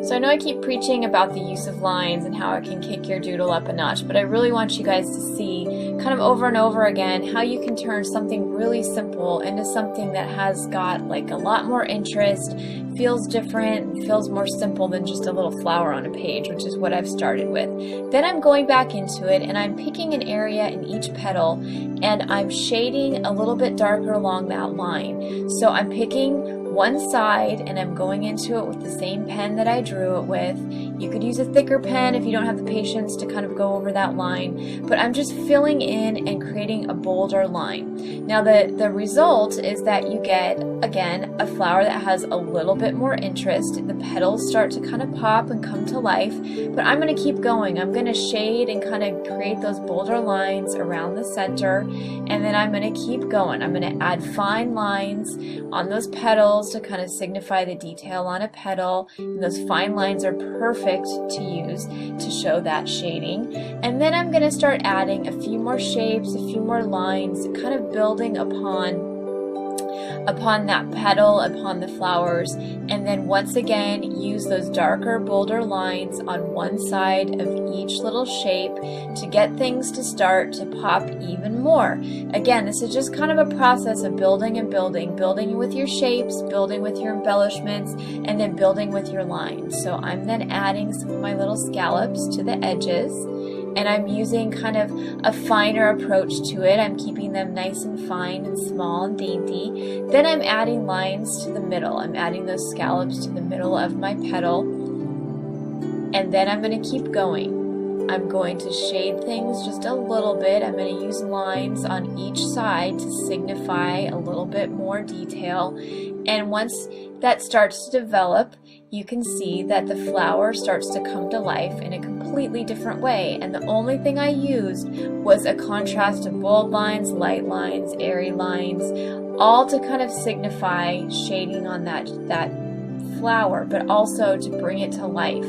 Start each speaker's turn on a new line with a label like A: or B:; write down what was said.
A: So I know I keep preaching about the use of lines and how it can kick your doodle up a notch, but I really want you guys to see kind of over and over again how you can turn something really simple into something that has got like a lot more interest, feels different, feels more simple than just a little flower on a page, which is what I've started with. Then I'm going back into it and I'm picking an area in each petal and I'm shading a little bit darker along that line. So I'm picking one side and I'm going into it with the same pen that I drew it with. You could use a thicker pen if you don't have the patience to kind of go over that line, but I'm just filling in and creating a bolder line. Now the result is that you get, again, a flower that has a little bit more interest. The petals start to kind of pop and come to life, but I'm going to keep going. I'm going to shade and kind of create those bolder lines around the center, and then I'm going to keep going. I'm going to add fine lines on those petals to kind of signify the detail on a petal, and those fine lines are perfect to use to show that shading. And then I'm going to start adding a few more shapes, a few more lines, kind of building upon that petal, upon the flowers, and then once again use those darker, bolder lines on one side of each little shape to get things to start to pop even more. Again, this is just kind of a process of building and building with your shapes, building with your embellishments, and then building with your lines. So I'm then adding some of my little scallops to the edges, and I'm using kind of a finer approach to it. I'm keeping them nice and fine and small and dainty. Then I'm adding lines to the middle. I'm adding those scallops to the middle of my petal. And then I'm going to keep going. I'm going to shade things just a little bit. I'm going to use lines on each side to signify a little bit more detail. And once that starts to develop, you can see that the flower starts to come to life in a completely different way. And the only thing I used was a contrast of bold lines, light lines, airy lines, all to kind of signify shading on that flower, but also to bring it to life.